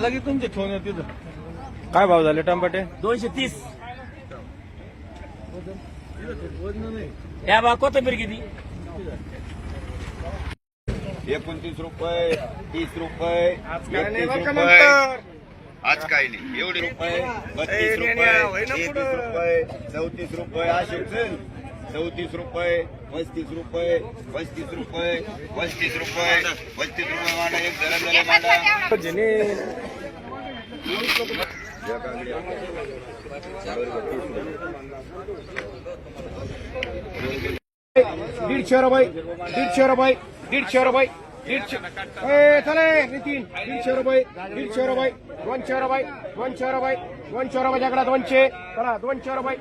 लगेच तुमचे ठेवून तिथं. काय भाव झाले टमाटे? 230. या बा कोथिंबीर किती? 29 रुपये, 30 रुपये, आज काय नाही 31 बरं का रुपये. नंतर. आज काय नाही एवढे रुपये, 32 रुपये, 33 रुपये, 34 रुपये, असे चल 34 रुपये, 35 रुपये, 35 रुपये, 35 रुपये, 35 रुपये मांडा. एक जरा मांडा. जेने. दीडशे रुपये, 150 रुपये, 150 रुपये, 150. चले नितीन 150 रुपये, 150 रुपये, 200 रुपये, 200 रुपये, 200 रुपये जगडा 200. चला 200 रुपये,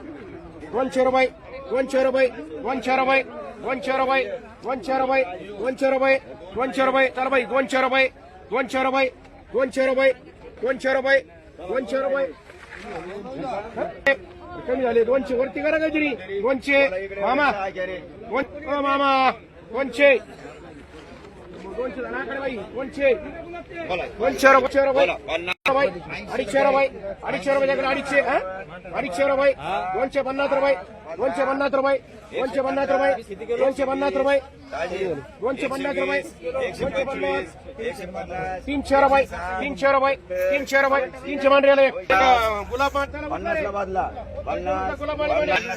200 रुपये, 200 रुपये, 200 रुपये, 200 रुपये, 200 रुपये, 200 रुपये, 200 रुपये. चला बाई 200 रुपये, 200 रुपये, 200 रुपये, 200 रुपये, 200 रुपये. कमी झाले 200 वरती करा काहीतरी. 200 मामा, मामा 200. 200 नाकडे बाई 200. 200 रुपये, 200 रुपये, 250 रुपये जगडा 250. 250 रुपये, 250 रुपये, 250 रुपये, 250 रुपये, 250 रुपये, 250 रुपये, 250, 300 रुपये, 300 रुपये, 300 रुपये, 300 मान राहिले. गुलाब 50 बदला 50 50 50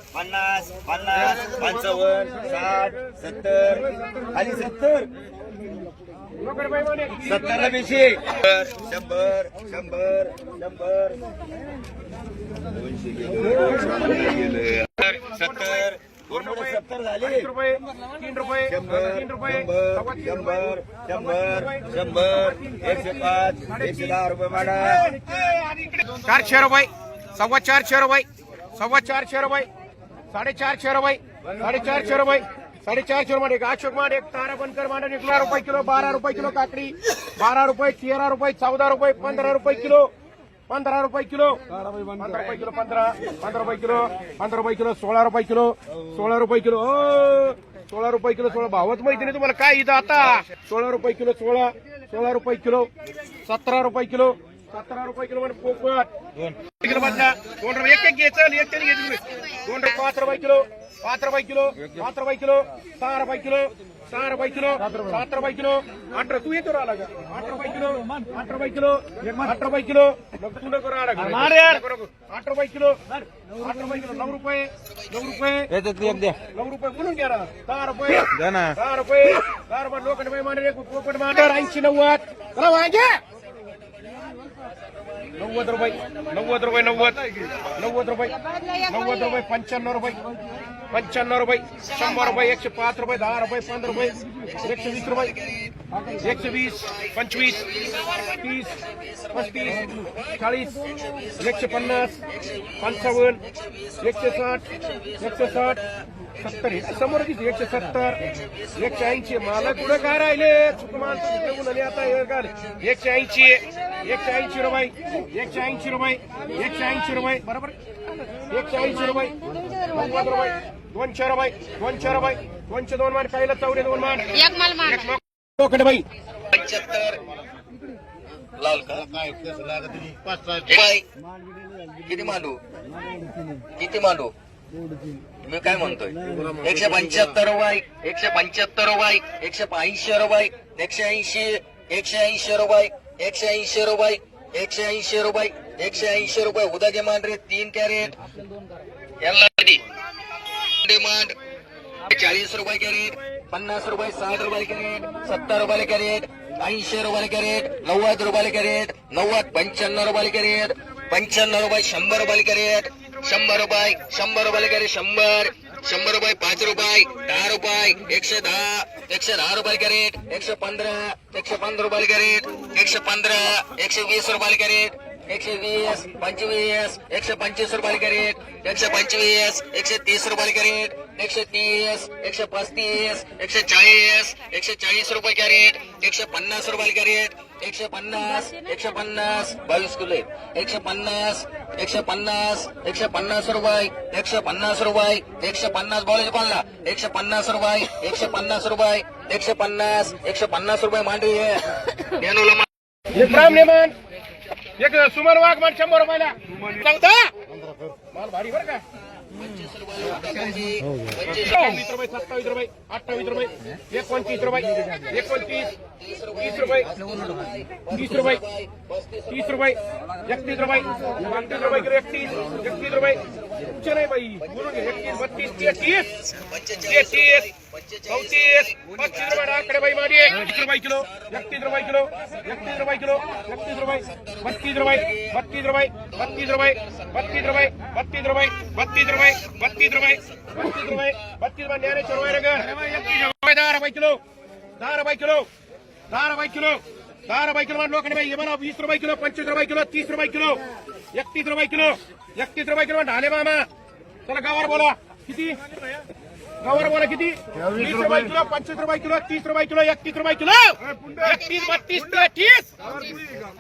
50 50 55 60 70 खाली 70 70 ला बेशी 100 100 100 70 70 झाले. 3 रुपये, 3 रुपये, 3 रुपये, 100 100 105 110 रुपये माडा. 400 रुपये, 450 रुपये, 450 रुपये, 450 रुपये, 450 रुपये, 450 रुपये. अशोक माड एक तारा बनकर मांडा 11 रुपये किलो, 12 रुपये किलो काकडी, 12 रुपये, 13 रुपये, 14 रुपये, 15 रुपये किलो, 15 रुपये किलो, 15 रुपये किलो, 15 रुपये किलो, 15 रुपये किलो, 16 रुपये किलो, 16 रुपये किलो. 16 रुपये किलो. 16 भावच माहिती नाही तुम्हाला काय इथं आता. 16 रुपये किलो, 16 रुपये किलो, 17 रुपये किलो, 17 रुपये किलो. पोपट किलो बदला 2 रुपये एक घे. चल एक तरी घे. 2 रुपये 5 रुपये किलो, 5 रुपये किलो, 5 रुपये किलो, 6 रुपये किलो, 6 रुपये किलो, 7 रुपये किलो. 8 तू येतो आला का? 8 रुपये किलो, 8 रुपये किलो, 8 रुपये किलो. तू नको आला का? 8 रुपये किलो, 8 रुपये किलो. 9 रुपये, 9 रुपये, 9 रुपये बोलून घ्या ना. 10 रुपये, 10 रुपये, 10 रुपये. लोखंड मांडे पोपट मांडर 80 90. चला वांगे 90 रुपये, 90 रुपये, 90 रुपये, 90 रुपये, 95 रुपये, 95 रुपये, 100 रुपये, 105 रुपये, 10 रुपये, 15 रुपये, 120 रुपये, 120, 25, 30, 35, 40, 150, 55, 160, 160, 70. समोर 170, 180. मला कुठं काय राहिले चुकमान आता 180, 180 रुपये, 180 रुपये, 180 रुपये बरोबर. 180 रुपये, 90 रुपये, 200 रुपये, 200 रुपये, 202 मान कायला 2 मान एक लोखंड बाई 75 लाल का किती मांडू किती मांडू मी काय म्हणतोय 175 रुपये 175 रुपये 180 रुपये 180 180 रुपये 180 रुपये 180 रुपये 180 रुपये उद्याचे मांडरे 3 कॅरेट यांना डिमांड 40 रुपये कॅरेट 50 रुपये 60 रुपये कॅरेट 70 रुपये कॅरेट 80 रुपये कॅरेट 90 रुपये कॅरेट 90 95 रुपये कॅरेट 95 रुपये 100 रुपये कॅरेट 100 रुपये 100 रुपये कॅरेट 100 100 रुपये 5 रुपये 10 रुपये 110 110 रुपये कॅरेट 115 115 रुपये कॅरेट 115 120 रुपये कॅरेट 120 25 125 रुपये कॅरेट 125 130 रुपये कॅरेट 130 135 140 140 रुपये कॅरेट 150 रुपये कॅरेट 150 150 22 किलो 150 150 150 रुपये 150 रुपये 150 बोलायचं कोणाला 150 रुपये 150 रुपये 150 150 रुपये मांडवी एक ब्राह्मण एक सुमन वाघ मान 100 रुपयाला सांगता माल भारी बरं का 27 रुपये 27 रुपये 28 रुपये 29 रुपये 29 30 रुपये 30 रुपये 30 रुपये 31 रुपये 32 रुपये किलो 31 रुपये तुमचे नाही बाई बोलून घे 31 32 33 34 35 रुपये आकडे बाई मारी 31 रुपये किलो 31 रुपये किलो 31 रुपये किलो 31 रुपये 32 रुपये 32 रुपये 32 रुपये 32 रुपये 32 रुपये 32 रुपये 32 रुपये 32 रुपये 32 रुपये ज्ञानेश्वर रुपये रे 10 रुपये किलो 10 रुपये किलो 10 रुपये किलो 10 रुपये किलो लोकांनी बाई म्हणा 20 रुपये किलो 25 रुपये किलो 30 रुपये किलो 31 रुपये किलो 31 रुपये किलो ढाले मामा चला गावावर बोला किती गावावर बोला किती 20 रुपये किलो 25 रुपये किलो 30 रुपये किलो 31 रुपये किलो 31 32 33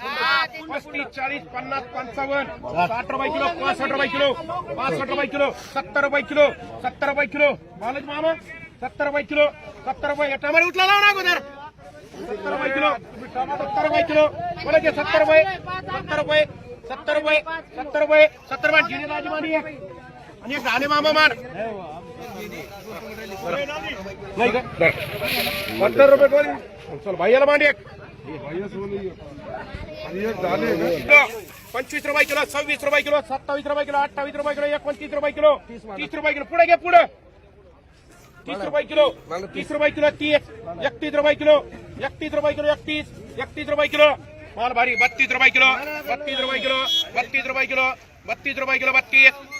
35 40 50 55 60 रुपये किलो 65 रुपये किलो 65 रुपये किलो 70 रुपये किलो 70 रुपये किलो बालाजी मामा 70 रुपये किलो 70 रुपये टमाटर उठला लाव ना अगोदर 70 रुपये किलो 70 रुपये किलो बोला 70 रुपये 70 रुपये 70 रुपये 70 रुपये 70 रुपये जिने राजी मानी आणि एक ढाले मामा मान नाही का 70 रुपये कोणी चल भाईला मान एक 25 रुपये किलो 26 रुपये किलो 27 रुपये किलो 28 रुपये किलो 29 रुपये किलो 30 रुपये किलो पुढे घे पुढे 30 रुपये किलो 30 रुपये किलो 30 31 रुपये किलो 31 रुपये किलो 31 रुपये किलो माल भारी 32 रुपये किलो 32 रुपये किलो 32 रुपये किलो 32 रुपये किलो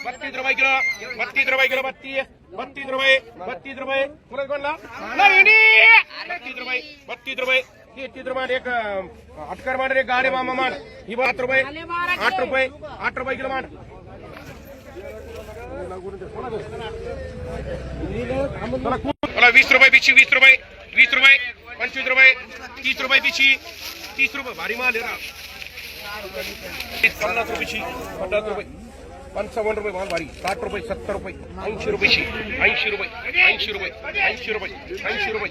32 रुपये किलो 32 रुपये किलो 32 रुपये 32 रुपये पुढे कोणला नाही 32 रुपये 32 रुपये 33 रुपये एक अटकर मान एक गाडे मामा मान ही 8 रुपये 8 रुपये 8 रुपये किलो मान मला 20 रुपये पिची 20 रुपये 20 रुपये 25 रुपये 30 रुपये पिची 30 रुपये भारी माल आहे ना 50 रुपयेची 50 रुपये 55 रुपये माल भारी 60 रुपये 70 रुपये 80 रुपयेची 80 रुपये 80 रुपये 80 रुपये 80 रुपये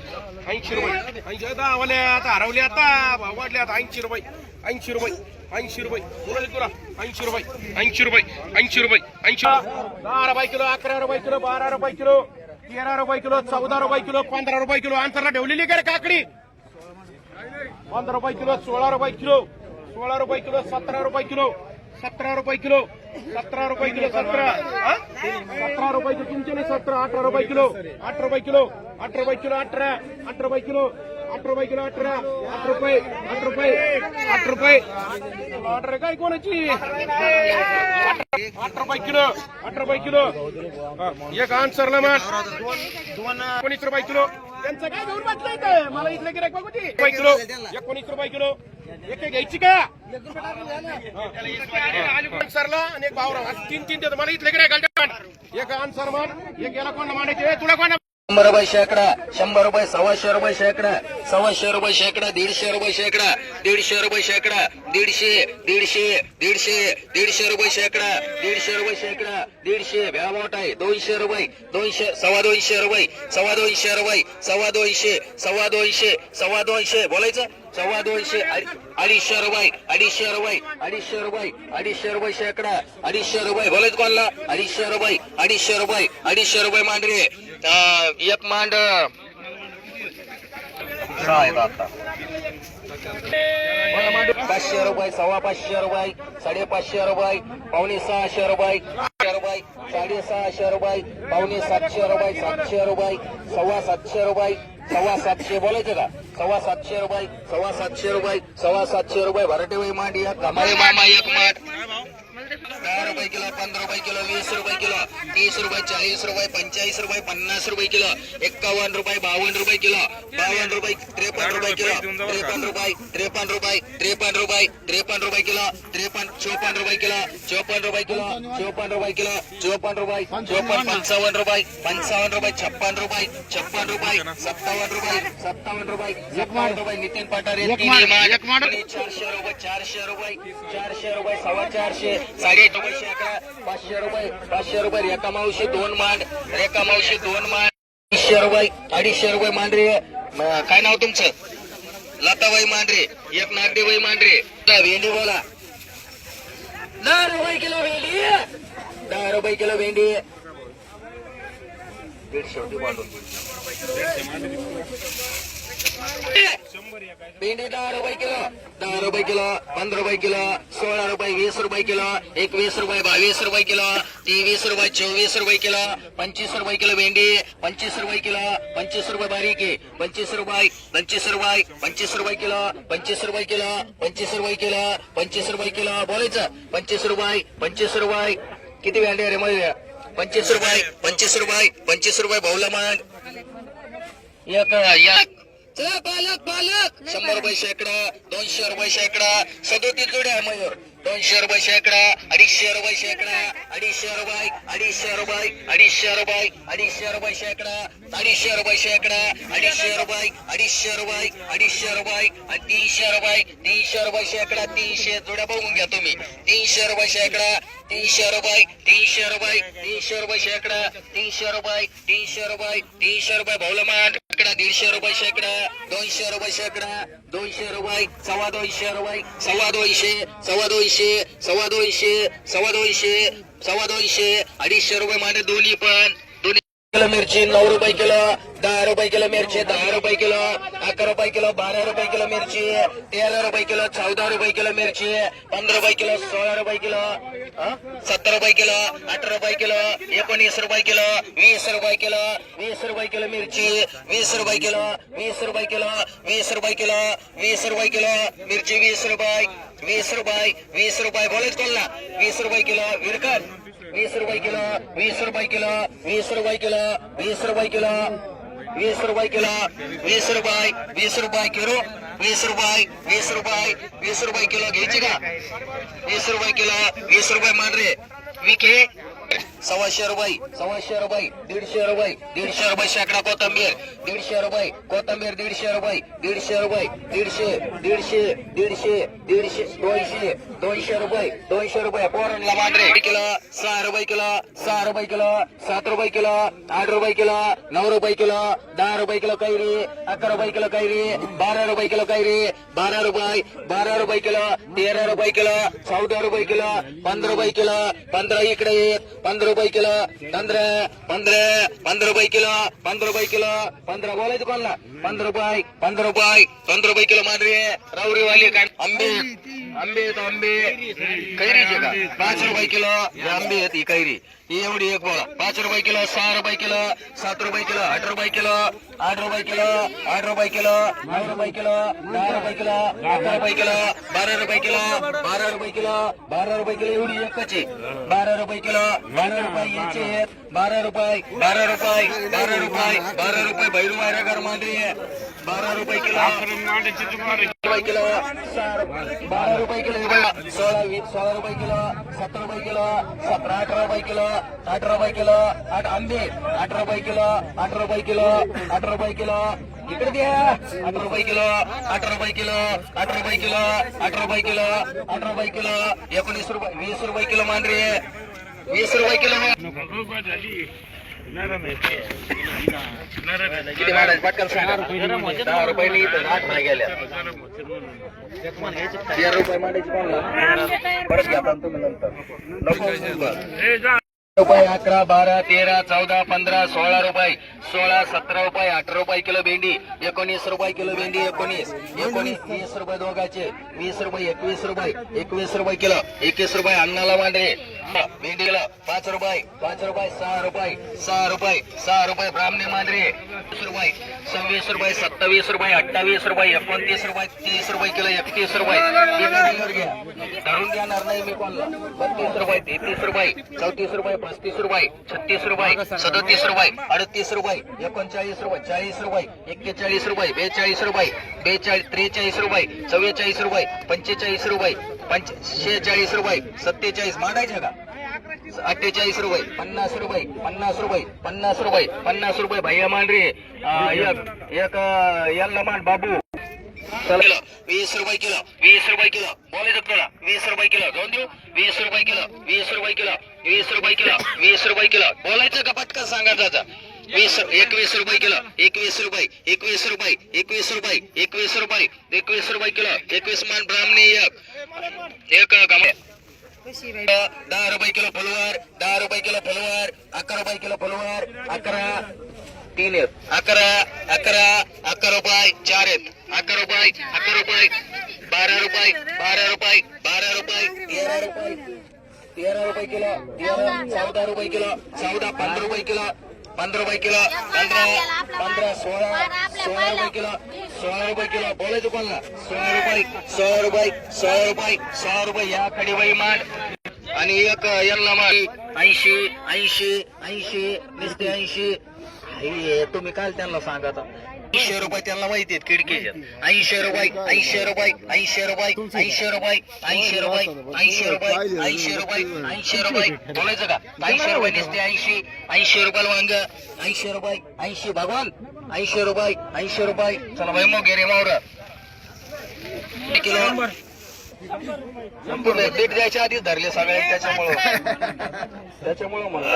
80 रुपये 80 आता आवाले आता हरवले आता भाव वाढले आता 80 रुपये 80 रुपये 80 रुपये बोला तुला 80 रुपये 80 रुपये 80 रुपये 80 10 रुपये किलो 11 रुपये किलो 12 रुपये किलो 13 रुपये किलो 14 रुपये किलो 15 रुपये किलो अंतरला ठेवलेली का रे काकडी 15 रुपये किलो 16 रुपये किलो 16 रुपये किलो 17 रुपये किलो 17 रुपये किलो 17 रुपये किलो 17 रुपये किलो तुमचे नाही 17 18 रुपये किलो 8 रुपये किलो 8 रुपये किलो 18 8 रुपये किलो 8 रुपये किलो 18 8 रुपये 8 रुपये 8 रुपये ऑर्डर काय कोणाची 8 रुपये किलो 8 रुपये किलो एक आन्सरला मान 19 रुपये किलो त्यांचं काय घेऊन बसलं इथं मला इथलं गिरायक बघू दे किलो 19 रुपये किलो एक घ्यायची का आन्सरला आणि एक भावरा 3 देतो मला इथलं गिरायक एक आन्सर मान एक याला कोण मानायचे तुला कोण 100 रुपये शेकडा 100 रुपये 125 रुपये शेकडा 125 रुपये शेकडा 150 रुपये शेकडा 150 रुपये शेकडा 150 150 रुपये शेकडा 150 रुपये शेकडा 150 भ्या मोठ आहे 200 रुपये 200 250 रुपये 250 रुपये 250 250 बोलायचं 250 250 रुपये 250 रुपये 250 रुपये 250 रुपये शेकडा 250 रुपये बोलायचं कोणला 250 रुपये 250 रुपये 250 रुपये मांडरे एक मांड आता 500 रुपये 550 रुपये 550 रुपये 5.6 रुपये 6.5 रुपये 5.7 रुपये 700 रुपये 7.5 रुपये 7.5 बोलायचं का 7.5 रुपये 7.5 रुपये 7.5 रुपये भरटे मांडी कमाई मामा एक माठ 10 रुपये किलो 15 रुपये किलो 20 रुपये किलो 30 रुपये 40 रुपये 45 रुपये 50 रुपये किलो 51 रुपये 52 रुपये किलो 52 रुपये 53 रुपये किलो 53 रुपये 53 रुपये 53 रुपये 53 रुपये किलो 54 रुपये किलो 54 रुपये किलो 54 रुपये किलो 54 रुपये 55 रुपये 55 रुपये 56 रुपये 56 रुपये 57 रुपये 57 रुपये 57 रुपये नितीन पठारे 400 रुपये 400 रुपये 400 रुपये 450 साडे 500 रुपये 500 रुपये रेखा मावशी 2 मांड रेखा मावशी 2 मांड 250 रुपये 250 रुपये मांडरे काय नाव तुमचं लताबाई मांढरे, एक नागदेबाई मांढरे. भेंडी बोला. 10 रुपये किलो भेंडी, 10 रुपये किलो भेंडी. 150 रुपये वाढून. भेंडी 10 रुपये किलो, 10 रुपये किलो, 15 रुपये किलो, 16 रुपये, 20 रुपये किलो, 21 रुपये, 22 रुपये किलो, 23 रुपये, 24 रुपये किलो, 25 रुपये किलो भेंडी, 25 रुपये किलो, 25 रुपये बारीक आहे, 25 रुपये, 25 रुपये, 25 रुपये किलो, 25 रुपये किलो, 25 रुपये किलो, 25 रुपये किलो बोलायचं. 25 रुपये, 25 रुपये. किती भेंडी अरे मध्ये? 25 रुपये, 25 रुपये, 25 रुपये भाऊला मान. एक पालक पालक 100 रुपये शेकडा, 200 रुपये शेकडा, 37 जोड्या मयूर. 200 रुपये शेकडा, 250 रुपये शेकडा, 250 रुपये, 250 रुपये, 250 रुपये, 250 रुपये शेकडा, 250 रुपये शेकडा, 250 रुपये, 250 रुपये, 250 रुपये, 300 रुपये, 300 रुपये शेकडा, 300 जोड्या बघून घ्या तुम्ही. 300 रुपये शेकडा, 300 रुपये, 300 रुपये, 300 रुपये शेकडा, 300 रुपये, 300 रुपये, 300 रुपये भाऊलमान. 150 रुपये शेकडा, 200 रुपये शेकडा, 200 रुपये, 250 रुपये, 250, 250, 250, 250, 250, 250 रुपये मांडे दोन्ही पण. किलो मिरची 9 रुपये किलो, 10 रुपये किलो मिरची, 10 रुपये किलो, 11 रुपये किलो, 12 रुपये किलो मिरची, 13 रुपये किलो, 14 रुपये किलो मिरची, 15 रुपये किलो, 16 रुपये किलो, 17 रुपये किलो, 18 रुपये किलो, 19 रुपये किलो, 20 रुपये किलो, 20 रुपये किलो मिरची, 20 रुपये किलो, 20 रुपये किलो, 20 रुपये किलो, 20 रुपये किलो मिरची, 20 रुपये, 20 रुपये, 20 रुपये बोलायच कोणला. 20 रुपये किलो विरकर, 20 रुपये किलो, 20 रुपये किलो, 20 रुपये किलो, 20 रुपये किलो, 20 रुपये किलो, 20 रुपये, 20 रुपये किलो, 20 रुपये, 20 रुपये, 20 रुपये किलो घ्यायची का? 20 रुपये किलो, 20 रुपये मांडरे विके. 125 रुपये, 125 रुपये, 150 रुपये, 150 रुपये शेकडा कोथंबीर, 150 रुपये कोथंबीर, 150 रुपये, 150 रुपये, 150, 150, 150, 150, 200, 200 रुपये, 200 रुपये पोरणला मांडरे किलो. 6 रुपये किलो, 6 रुपये किलो, 7 रुपये किलो, 8 रुपये किलो, 9 रुपये किलो, 10 रुपये किलो कैरी, 11 रुपये किलो कैरी, 12 रुपये किलो कैरी, 12 रुपये, 12 रुपये किलो, 13 रुपये किलो, 14 रुपये किलो, 15 रुपये किलो, 15 इकडे येत, 15 रुपये किलो, 15, 15, 15 रुपये किलो, 15 रुपये किलो, 15 बोलायचं कोणला. 15 रुपये, 15 रुपये, 15 रुपये किलो मांडरे रावरीवाली. काय आंबे, आंबे आहेत आंबे कैरीचे का? 5 रुपये किलो आंबे आहेत ही कैरी, ही एवढी एक बोला. 5 रुपये किलो, 6 रुपये किलो, 7 रुपये किलो, 8 रुपये किलो, 8 रुपये किलो, 8 रुपये किलो, 9 रुपये किलो, 10 रुपये किलो, 11 रुपये किलो, 12 रुपये किलो, 12 रुपये किलो, 12 रुपये किलो एवढी एकच आहे. 12 रुपये किलो, 12 रुपये याचे आहेत. 12 रुपये, 12 रुपये, 12 रुपये, 12 रुपये बैरू मारेकर मांडरी 12 रुपये किलो, 12 किलो, 12 रुपये किलो, 16, 20, 16 रुपये किलो, 17 रुपये किलो, 17, 18 रुपये किलो, 18 रुपये किलो, 8 आंबे, 18 रुपये किलो, 18 रुपये किलो, 18 रुपये किलो इकडे द्या. 18 रुपये किलो, 18 रुपये किलो, 18 रुपये किलो, 18 रुपये किलो, 18 रुपये किलो, 19 रुपये, 20 रुपये किलो मांडरे, 20 रुपये किलो. किती मांडायचं पटकन सांगा. 10 रुपये नाही तर 8 नाही गेल्या. 13 रुपये मांडायची कोणला परत घ्या तुम्ही नंतर. रुपये 11, 12, 13, 14, 15, 16 रुपये, 16, 17 रुपये, 18 रुपये किलो भेंडी, 19 रुपये किलो भेंडी, 19, 20 रुपये दोघाचे, 20 रुपये, 21 रुपये, 21 रुपये किलो, 21 रुपये अन्नाला मांडरे भेंडी किलो. 5 रुपये, 5 रुपये, 6 रुपये, 6 रुपये, 6 रुपये ब्राह्मणी मांडरे, 20 रुपये, 26 रुपये, 27 रुपये, 28 रुपये, 29 रुपये, 30 रुपये किलो, 31 रुपये घ्या. धरून घेणार नाही मी कोणला. 32 रुपये, 33 रुपये, 34 रुपये, 35 रुपये, 36 रुपये, 37 रुपये, 38 रुपये, 39 रुपये, 40 रुपये, 41 रुपये, 42 रुपये, 43 रुपये, 44 रुपये, 45 रुपये, 46 रुपये, 47 मांडायचे का? 48 रुपये, 50 रुपये, 50 रुपये, 50 रुपये, 50 रुपये भैया मांडरे एक याला मान बाबू. 20 रुपये किलो, 20 रुपये किलो बोलायचं तुला. 20 रुपये किलो जाऊन देऊ. 20 रुपये किलो, 20 रुपये किलो, 20 रुपये किलो, 20 रुपये किलो बोलायचं का पटकन सांगा त्याचा. 21 रुपये किलो 21 रुपये 21 रुपये 21 रुपये 21 रुपये 21 रुपये किलो 21 मान ब्राह्मणी एक 10 रुपये किलो फुलवार 10 रुपये किलो फुलवार 11 रुपये किलो फुलवार 11 3 11 रुपये 4 11 रुपये 12 रुपये 13 रुपये 13 रुपये किलो 14 रुपये किलो 14 15 रुपये किलो 15 रुपये किलो 15 16 रुपये किलो 16 रुपये किलो बोलायचं कोणाला 16 रुपये या कडीबाई मांड आणि एक यांना माल 80 नुसते 80 तुम्ही काल त्यांना सांगा 80 रुपये त्यांना माहिती आहेत खिडकीच्या 80 रुपये बोलायचं का 80 रुपये नुसते 80 रुपयाला वांग 80 रुपये 80 भगवान 80 रुपये चला भाई मग गेरे मावर किलो संपूर्ण बीट द्यायच्या आधीच धरले सगळे त्याच्यामुळं मला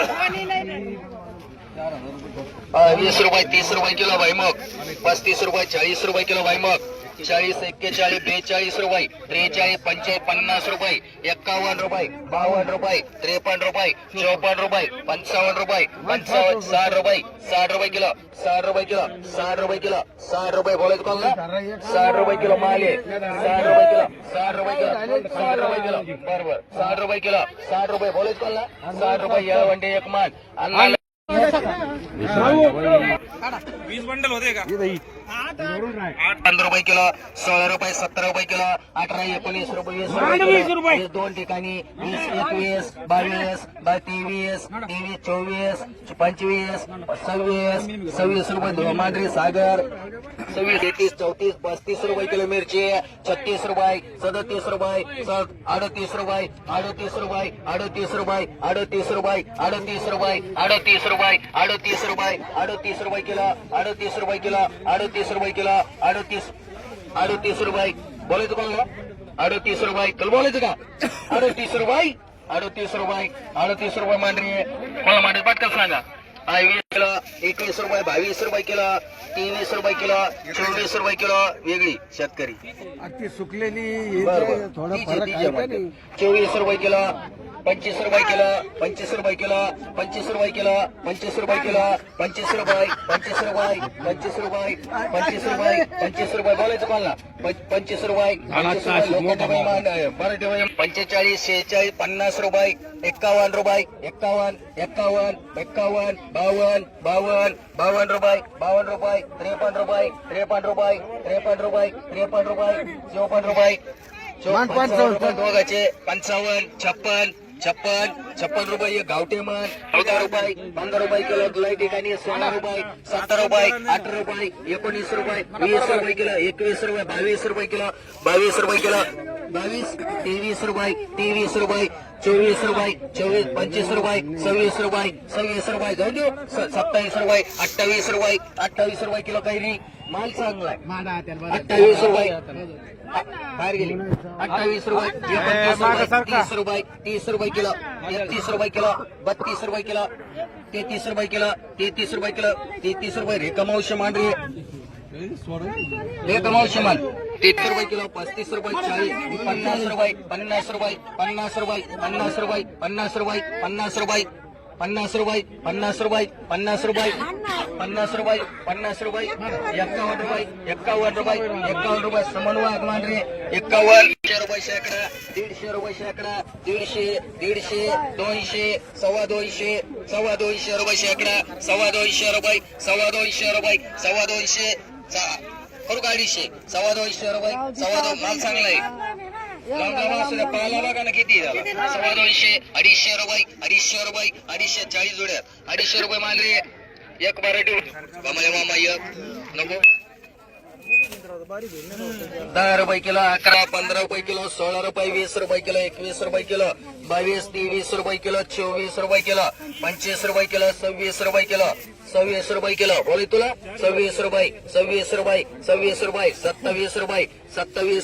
20 रुपये 30 रुपये किलो भाई मग 35 रुपये 40 रुपये किलो भाई मग 40 41 42 रुपये 43 45 50 रुपये 51 रुपये 52 रुपये 53 रुपये 54 रुपये 55 रुपये 60 रुपये 60 रुपये किलो 60 रुपये किलो 60 रुपये किलो 60 रुपये बोलायचं कोण 60 रुपये किलो माल आहे 60 रुपये किलो 60 रुपये किलो 60 रुपये किलो बरोबर 60 रुपये किलो 60 रुपये बोलायचं कोण 60 रुपये या वंडे एक मान अन्ना 20 बंडल होते का 15 रुपये किलो 16 रुपये 17 रुपये किलो 18 19 रुपये 20 रुपये दोन ठिकाणी 20 21 22 23 24 25 26 रुपये मांडरी सागर 26 31 34 35 रुपये किलो मिरची 36 रुपये 37 रुपये 38 रुपये 38 रुपये 38 रुपये 38 रुपये 38 रुपये 38 रुपये 38 रुपये 38 रुपये किलो 38 रुपये किलो 38 रुपये किलो 38 रुपये बोलायचं कोणाला 38 रुपये तुला बोलायचं का 38 रुपये 38 रुपये मांडरी कोणाला मांडरी पटकन सांगा 20 किलो 21 रुपये 22 रुपये किलो 23 रुपये किलो 24 रुपये किलो वेगळी शेतकरी सुकलेली 24 रुपये किलो 25 रुपये किलो 25 रुपये किलो 25 रुपये किलो 25 रुपये किलो 25 रुपये 25 रुपये 25 रुपये 25 रुपये 25 रुपये बोलायचं कोणाला 25 रुपये 45 46 50 रुपये 51 रुपये 51 51 51 52 52 रुपये 52 रुपये 53 रुपये 53 रुपये 53 रुपये 53 रुपये 54 रुपये 54 दोघाचे 55 56 रुपये गावठे मन 14 रुपये 15 रुपये किलो तुला ठिकाणी 16 रुपये 17 रुपये 18 रुपये 19 रुपये 20 रुपये किलो 21 रुपये 22 रुपये किलो 22 रुपये किलो 22 23 रुपये 24 रुपये 25 रुपये 26 रुपये जाऊ देऊ 27 रुपये 28 रुपये किलो कैरी माल चांगला आहे 28 रुपये बाहेर गेली 28 रुपये 30 रुपये 30 रुपये किलो 31 रुपये किलो 32 रुपये किलो 33 रुपये किलो 33 रुपये किलो 33 रुपये रेखमावशी मांडरी रेखमावशी मान 33 रुपये किलो 35 रुपये 40 50 रुपये 50 रुपये 50 रुपये 50 रुपये 50 रुपये 50 रुपये 50 रुपये 50 रुपये 50 रुपये 50 रुपये 50 रुपये 51 रुपये समन्वय मांडरे 51 रुपये शेकडा 150 रुपये शेकडा 150 200 250 रुपये शेकडा 250 रुपये 250 करू का 250 रुपये 2.5 माल चांगला आहे पाला बघा ना किती झाला 2.5 रुपये 240 जोड्या 250 रुपये माल रे एक मराठी मामा एक नको 10 रुपये किलो 11 15 रुपये किलो 16 रुपये 20 रुपये किलो 21 रुपये किलो 22 23 रुपये किलो 24 रुपये किलो 25 रुपये किलो 26 रुपये किलो 26 रुपये किलो बोली तुला 26 रुपये 27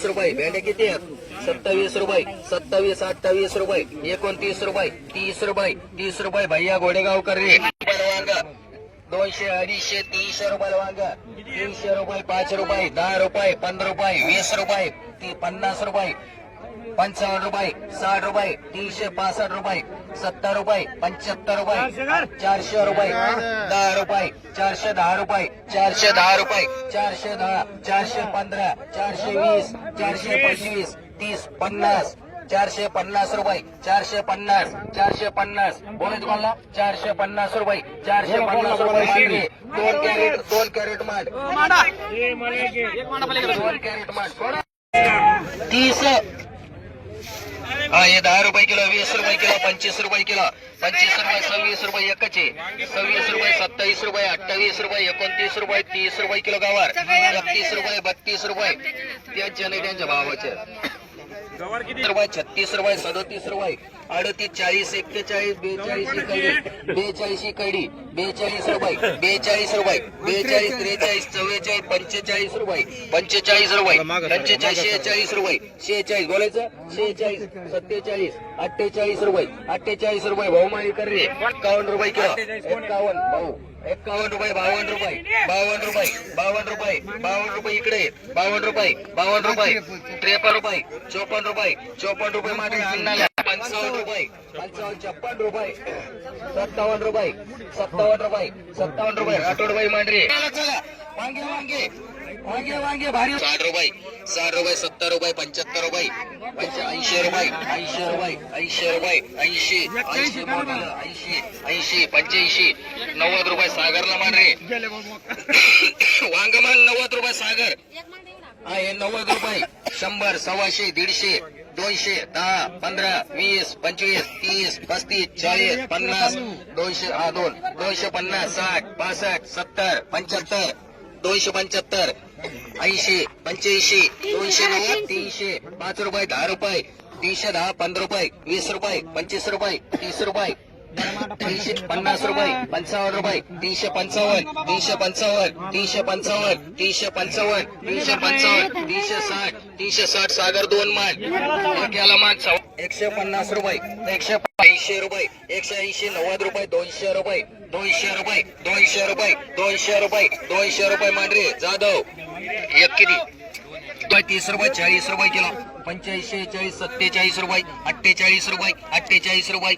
रुपये भेंडे किती आहेत 27 रुपये 28 रुपये 29 रुपये 30 रुपये भैया घोडेगावकर रे 200 250 300 रुपयाला वांगा 300 रुपये 5 रुपये 10 रुपये 15 रुपये 20 रुपये 50 रुपये 55 रुपये 60 रुपये 365 रुपये 70 रुपये 75 रुपये 400 रुपये 10 रुपये 410 रुपये 410 रुपये 410 415 420 425 30 50 450 रुपये 450 450 बोले तुम्हाला 450 रुपये 450 रुपये मांडवे 2 कॅरेट मांड 2 कॅरेट मांड 30 हा हे 10 रुपये किलो 20 रुपये किलो 25 रुपये किलो 25 रुपये 26 रुपये एकच आहे 26 रुपये 27 रुपये 28 रुपये 29 रुपये 30 रुपये किलो गावार 31 रुपये 32 रुपये त्यांच्या नाही त्यांच्या भावाचे रुपये 36 रुपये 37 रुपये 38 40 41 42 कडी 42 रुपये 42 रुपये 42 43 44 45 रुपये 45 रुपये 45 रुपये 46 बोलायचं 46 47 48 रुपये 48 रुपये भाऊ मारी कर रे 51 रुपये किलो 51 भाऊ 51 रुपये 52 रुपये 52 रुपये 52 रुपये 52 रुपये इकडे 52 रुपये 52 रुपये 53 रुपये 54 रुपये 54 रुपये मागे अन्नाला 55 रुपये 55 रुपये 57 रुपये 57 रुपये राठोड बाई मांडरे वांगे वांगे वांगे वांगे भारी 60 रुपये 70 रुपये 75 रुपये 80 रुपये 80 रुपये 80 रुपये 80 80 80 85 90 रुपये सागरला मांडरे वांगमान 90 रुपये सागर आहे 90 रुपये 100 125 150 200 10 15 20 25 30 35 40 50 200 हा 250 60 65 70 75 275 80 85 290 300 5 रुपये 10 रुपये 310 15 रुपये 20 रुपये 25 रुपये 30 रुपये 350 रुपये 55 रुपये 355 355 355 355 355 360 360 सागर 2 मान याला मान 150 रुपये 180 रुपये 180 90 रुपये 200 रुपये 200 रुपये 200 रुपये 200 रुपये 200 रुपये मांडरे जाधव एक किती 30 रुपये 40 रुपये किलो 85 40 47 रुपये 48 रुपये 48 रुपये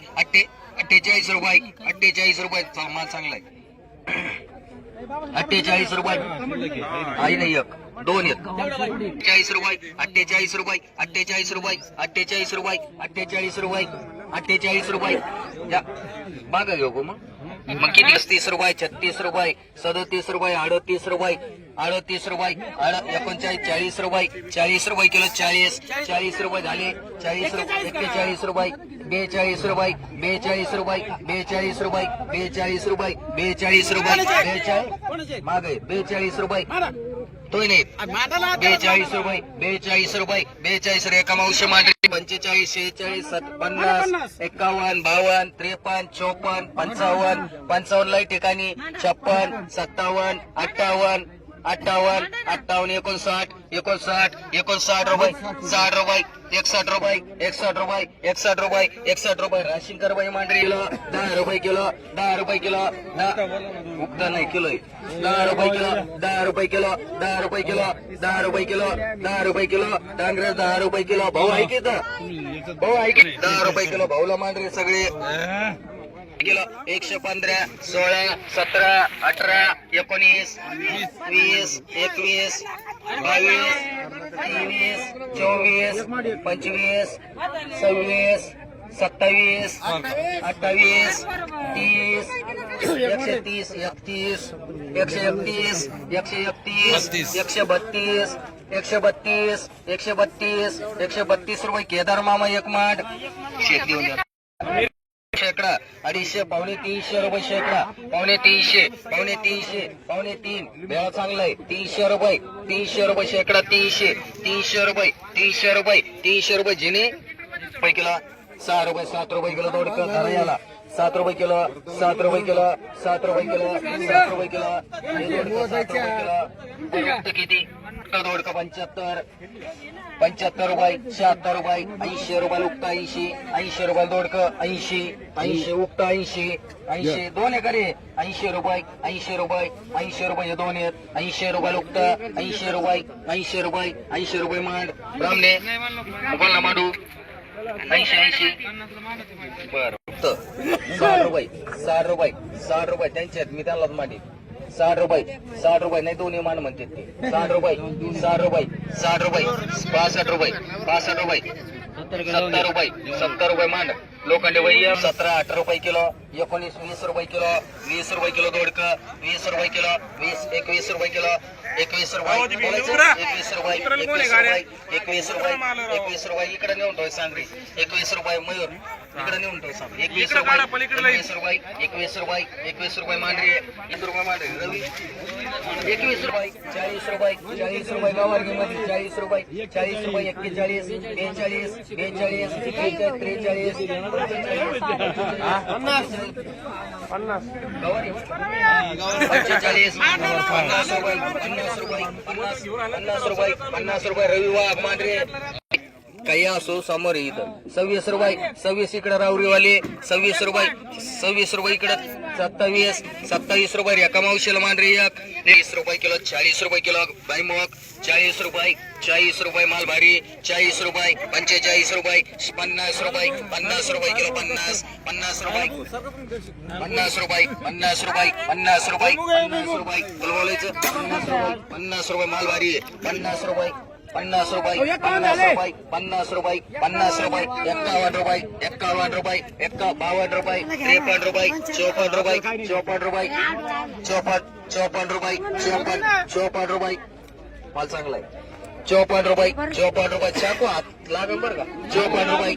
48 रुपये 48 रुपये माल चांगला आहे 48 रुपये आई नाही एक 2 एक 40 रुपये 48 रुपये 48 रुपये 48 रुपये 48 रुपये 48 रुपये या मागा घेऊ मग किती 30 रुपये 36 रुपये 37 रुपये 38 रुपये 38 रुपये 39 40 रुपये 40 रुपये किलो 40 रुपये झाले 40 रुपये 41 रुपये 42 रुपये 42 रुपये 42 रुपये 42 रुपये 42 रुपये 42 मागे 42 रुपये तो नाही 42 रुपये 42 रुपये 42 एका मावशी मांडरी 45 46 50 51 52 53 54 55 लाई ठिकाणी 56 57 58 58 59 59 रुपये 60 रुपये 61 रुपये 61 रुपये 61 रुपये 61 रुपये राशीन कर बाई मांडरी किलो 10 रुपये किलो 10 रुपये किलो उगता नाही किलो 10 रुपये किलो 10 रुपये किलो 10 रुपये किलो 10 रुपये किलो 10 रुपये किलो डांगरे 10 रुपये किलो भाऊ आहे की भाऊ आहे की 10 रुपये किलो भाऊला मांडरे सगळे किलो 115 16 17 18 19 20 21 22 23 24 25 26 27 28 30 130 31 131 131 132 132 132 132 रुपये केदार मामा एक माठ शेती होऊन शेकडा 250 पावणे 300 रुपये शेकडा पावणे 300 पावणे 3 वेळा चांगला आहे 300 रुपये शेकडा 300 रुपये जिने रुपये किलो 6 रुपये 7 रुपये किलो दोडका धरा याला 7 रुपये किलो 7 रुपये किलो 7 रुपये किलो 7 रुपये किलो किती उक्त दोडका 75, 75 रुपये, 76 रुपये, 80 रुपये उक्त 80, 80 रुपये दोडकं 80, 80 उक्त 80, 80 दोन आहे करे 80 रुपये, 80 रुपये, 80 रुपये दोन आहेत, 80 रुपये उक्त 80 रुपये, 80 रुपये, 80 रुपये मांड ब्राह्मणे बोला मांडू 80 बर 60 रुपये, 60 रुपये, 60 रुपये त्यांच्यात मी त्यांनाच मांडी 60 रुपये, 60 रुपये नाही दोन्ही मान म्हणते ते 60 रुपये, 60 रुपये, 60 रुपये, 65 रुपये, 65 रुपये, 70 रुपये, 70 रुपये मांड लोखंडी वय 17, 18 रुपये किलो, 19, 20 रुपये किलो, 20 रुपये किलो दोडकं, 20 रुपये किलो, 20, 21 रुपये किलो, 21 रुपये, 21 रुपये, 21 रुपये, 21 रुपये, 21 रुपये इकडे नेऊन ठेव सांगरी 21 रुपये मयूर इकडे नेऊन ठेव सांग 21 रुपये, 21 रुपये, 21 रुपये, 21 रुपये मांडरी 1 रुपये मांडरी रवी 21 रुपये, 40 रुपये, 40 रुपये गावार्गी मध्ये 40 रुपये, 40 रुपये 41, 42, 42, 43, 50 रुपये रवी वाघ मांडरे काही असो समोर इथं 26 रुपये, 26 इकडे रावरीवाले 26 रुपये, 26 रुपये इकडे 27, 27 रुपये रेखा मावशीला मांडरे 30 रुपये किलो, 40 रुपये किलो बाईमोक 40 रुपये, 40 रुपये मालभारी 40 रुपये, 45 रुपये, 50 रुपये, 50 रुपये किलो 50, 50 रुपये, 50 रुपये, 50 रुपये, 50 रुपये, 50 रुपये बोलायचं 50 रुपये मालभारी 50 रुपये, 50 रुपये, 50 रुपये, 50 रुपये, 50 रुपये, 51 रुपये, 51 रुपये, 52 रुपये, 53 रुपये, 54 रुपये, 54 रुपये, 54 रुपये, 54 रुपये माल चांगला आहे 54 रुपये, 54 रुपये चाकू हात लागेल बरं का 54 रुपये,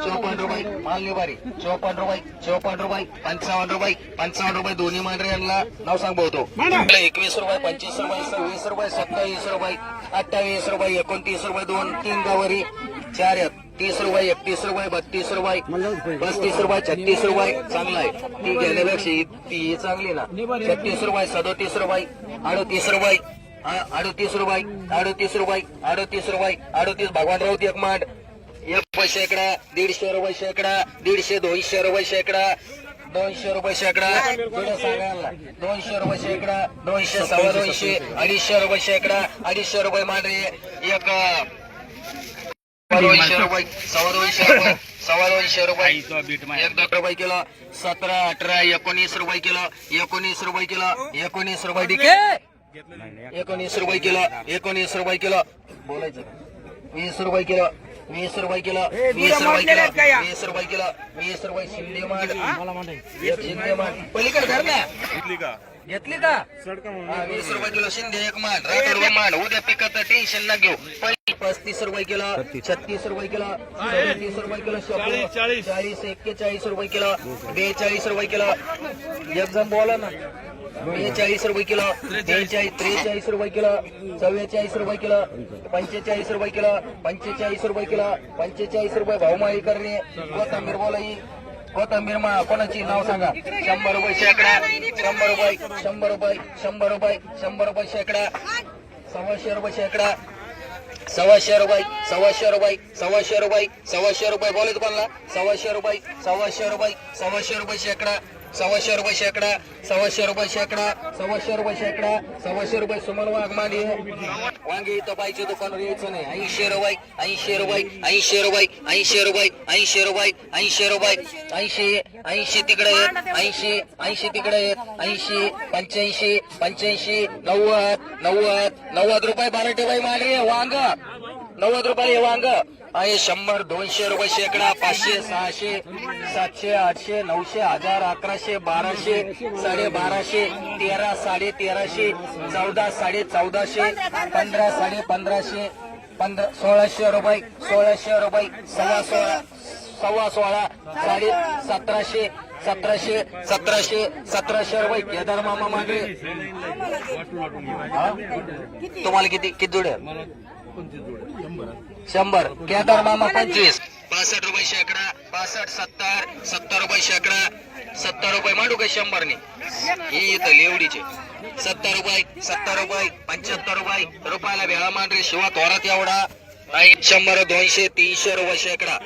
54 रुपये माल निवारी 54 रुपये, 54 रुपये, 55 रुपये, 55 रुपये दोन्ही मांडरे यांना नाव सांग भावतो 21 रुपये, 25 रुपये, 26 रुपये, 27 रुपये, 28 रुपये, 29 रुपये 2, 3 गावारी 4 आहेत 30 रुपये, 31 रुपये, 32 रुपये, 35 रुपये, 36 रुपये चांगला आहे ती घेण्यापेक्षा ती चांगली ना 36 रुपये, 37 रुपये, 38 रुपये, 38 रुपये, 38 रुपये, 38 रुपये, 38 भगवान राऊत एक मांड 1 रुपये शेकडा 150 रुपये शेकडा 150, 200 रुपये शेकडा 200 रुपये शेकडा 200 रुपये शेकडा 200, 250, 250 रुपये शेकडा 250 रुपये मांडरे 200 रुपये 250 रुपये 250 रुपये 1 रुपये किलो 17, 18, 19 रुपये किलो 19 रुपये किलो 19 रुपये डिके 19 रुपये किलो 19 रुपये किलो बोलायचं 20 रुपये किलो 20 रुपये किलो 20 रुपये किलो 20 रुपये किलो 20 रुपये शिंदे मांड शिंदे मांड पलीकडे धर ना घेतली का 20 रुपये किलो शिंदे एक मांड राठोड मांड उद्या पिकाचं टेन्शन ना घेऊ 35 रुपये किलो 36 रुपये किलो 37 रुपये किलो 40, 41 रुपये किलो 42 रुपये किलो एकदम बोला ना 42 रुपये किलो 43 रुपये किलो 44 रुपये किलो 45 रुपये किलो 45 रुपये किलो 45 रुपये भावमाळी करणे कोथंबीर बोलाई कोथंबीर मा कोणाची नाव सांगा 100 रुपये शेकडा 100 रुपये 100 रुपये 100 रुपये 100 रुपये शेकडा 100 रुपये शेकडा 100 रुपये 100 रुपये 100 रुपये 100 रुपये बोलायचं कोणाला 100 रुपये 100 रुपये 100 रुपये शेकडा 100 रुपये शेकडा 100 रुपये शेकडा 100 रुपये शेकडा 100 रुपये सुमन वाघ मांडी वांगी इथं पाहिजे दुकानावर यायचं नाही 80 रुपये 80 रुपये 80 रुपये 80 रुपये 80 रुपये 80 रुपये 80 तिकडे आहेत 80 तिकडे आहेत 80 85 85 90 90 रुपये 12 बाई मांडी वांग 90 रुपये वांग आहे 100 200 रुपये शेकडा 500 600 700 800 900 1000 1100 1200 1250 13 1350 14 1450 15 1550 1600 रुपये 1600 रुपये 16 1700 1700 रुपये केदार मामा मागे तुम्हाला किती जोड्या 100 केदार मामा 25 65 रुपये शेकडा 65 70 रुपये शेकडा 70 रुपये मांडू का 100 ने ही इथं लेवडीचे 70 रुपये 70 रुपये 75 रुपये रुपयाला वेळा मांडरे शिवा तोरात एवढा नाही 100 200 300 रुपये शेकडा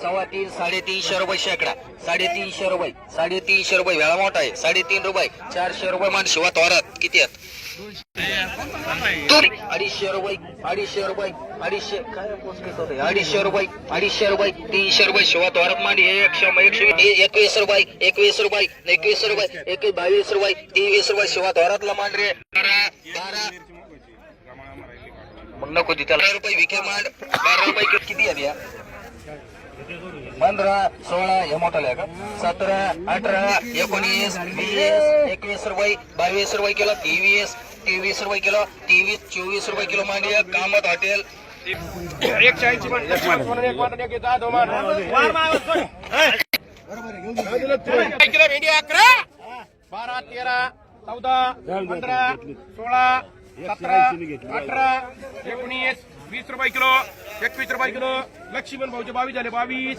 3.5 350 रुपये शेकडा 350 रुपये 350 रुपये वेळा मोठा आहे 3.5 रुपये 400 रुपये मान शिवा तोरात किती आहेत 250 रुपये 250 रुपये 250 काय पोचकेस होते 250 रुपये 250 रुपये 300 रुपये शिवा तोरात मांडी 121 रुपये 21 रुपये 21 रुपये 22 रुपये 23 रुपये शिवा तोरातला मांडरे 12 मग नको ती त्याला रुपये विके मांड 12 रुपये किती आहे या 15 16 हे मोठा आहे का 17 18 19 20 21 रुपये 22 रुपये किलो 23 रुपये किलो 24 रुपये किलो मांडी कामत हॉटेल 180 मान एक मान एक दहा दो मान किलो भेंडी 11 12 13 14 15 16 17 18 19 20 रुपये किलो 21 रुपये किलो लक्ष्मण भाऊचे 22 झाले 22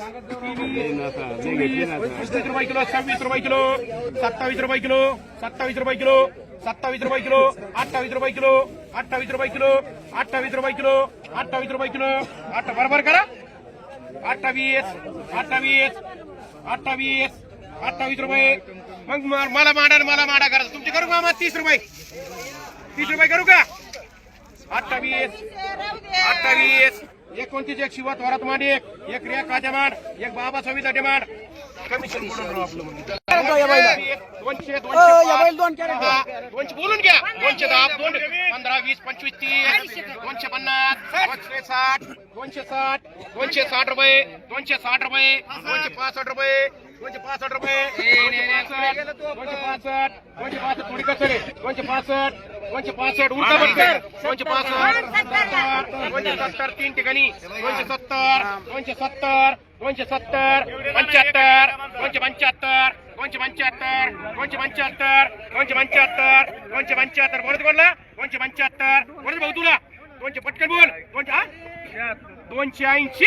23 रुपये किलो 26 रुपये किलो 27 रुपये किलो 27 रुपये किलो 27 रुपये किलो 28 रुपये किलो 28 रुपये किलो 28 रुपये किलो 28 रुपये किलो बरोबर करा 28 28 28 28 रुपये मग मला माडा करा तुमचे करू का 30 रुपये करू का 28 29 एक शिवा तोरात मांड एक रिया काजा मांड एक बाबा सविता डिमांड कमिशन दोनशे बोलून घ्या 210 15 20 25 30 250 260 रुपये 260 रुपये 265 रुपये 265 रुपये 265 थोडी कसं 265 उलटा बघ 265 तीन ठिकाणी 270 270 270 75 275 बोलत बोलला 275 बोलत भाऊ तुला 200 पटकन बोल 280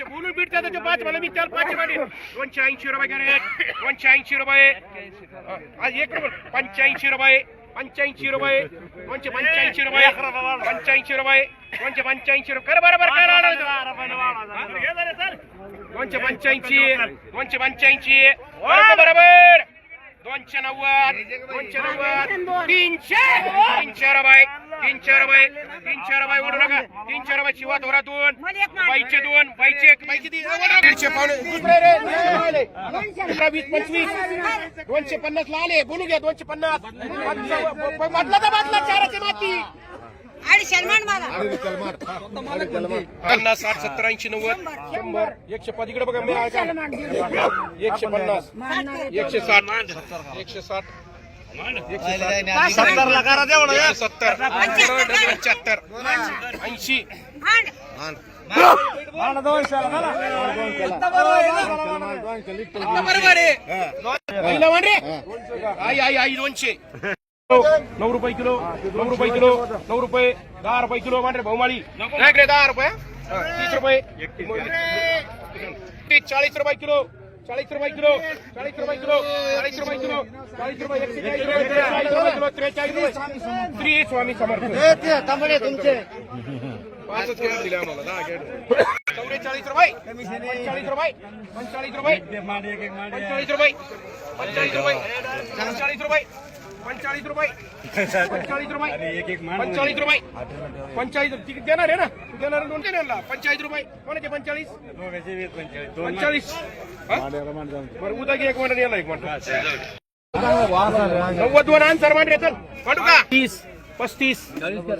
बोलून भेटतात त्याच्या 5 मला मी त्याला 5 मध्ये 280 रुपये कॅरेट 280 रुपये आज एक रुपये 85 रुपये 85 रुपये 285 रुपये 85 रुपये 285 रुपये कर बरोबर कर 285 285 बरोबर 290 300 रुपये ओढू नका 300 रुपये शिवा धोरातून बाईचे दोन बाईचे 250 ला आले बोलू घ्या 250 बाटला तर बाटला चाराची माती 50 60 70 80 90 100 150 इकडे बघा मी 150 160 70 ला करा तेवढं 70 75 80 बरोबर आहे आई 200 9 रुपये किलो 9 रुपये किलो 9 रुपये 10 रुपये किलो मांडरे भाऊमाळी 10 रुपये 30 रुपये 40 रुपये किलो 40 रुपये किलो 40 रुपये किलो 40 रुपये किलो 40 रुपये 140 रुपये किलो 43 रुपये श्री स्वामी समर्थ तुमचे 5 केळं दिले आम्हाला 10 केळं 44 रुपये 45 रुपये 45 रुपये 45 रुपये 45 रुपये 45 रुपये 45 रुपये 45 रुपये 45 रुपये 45 तिकीट देणार आहे ना तू देणार 2 देणार 45 रुपये कोणाचे 45 45 बरं उद्या घे 1 मिनिट याला 1 मिनिट 92 आन्सर मान रे चल काढू का 30 35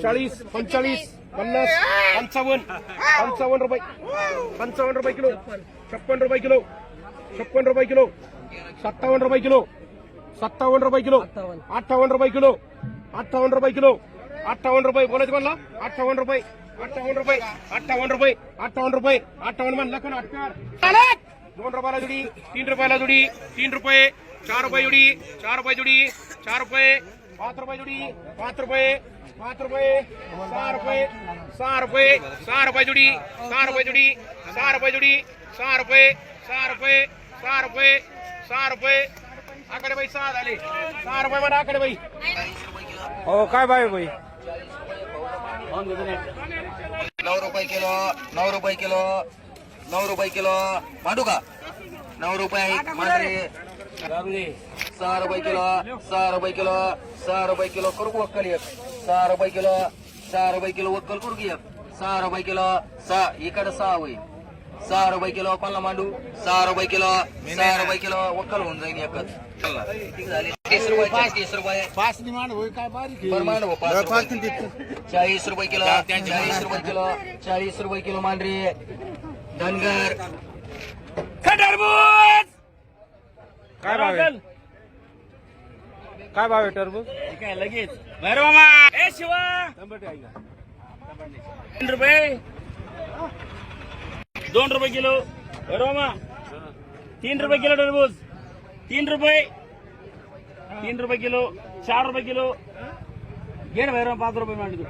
40 45 50 55 रुपये 55 रुपये किलो 56 रुपये किलो 56 रुपये किलो 57 रुपये किलो 57 रुपये किलो 58 रुपये किलो 58 रुपये किलो 58 रुपये बोलायचं म्हणला 58 रुपये 58 रुपये 58 रुपये 58 रुपये 58 मान लखन 2 रुपयाला जुडी 3 रुपयाला जुडी 3 रुपये 4 रुपये जुडी 4 रुपये जुडी 4 रुपये 5 रुपये जुडी 5 रुपये 5 रुपये 6 रुपये 6 रुपये 6 रुपये जुडी 6 रुपये जुडी 6 रुपये जुडी 6 रुपये 6 रुपये 6 रुपये 6 रुपये आकडे बाई 6 झाले 6 रुपये म्हणा आकडे बाई. हो काय भाव भाई 9 रुपये किलो 9 रुपये किलो 9 रुपये किलो मांडू का 9 रुपये मांडरे 6 रुपये किलो 6 रुपये किलो 6 रुपये किलो करू वक्कल एक 6 रुपये किलो 6 रुपये किलो वक्कल करू घे 6 रुपये किलो 6 इकडे 6 होईल 6 रुपये किलो कोणाला मांडू 6 रुपये किलो 6 रुपये किलो वक्कल होऊन जाईल एकच ठीक झाले 30 रुपये 30 रुपये 5 मांडव काय बारीक बरं मांडव 5 40 रुपये किलो 40 रुपये किलो 40 रुपये किलो मांडरे धनगर काय भाव आहे काय भाव आहे टरबूज काय लगेच बरं मामा ए शिवा 3 रुपये 2 रुपये किलो बरं मामा 3 रुपये किलो टरबूज 3 रुपये 3 रुपये किलो 4 रुपये किलो घे ना भैरव 5 रुपये मांडतो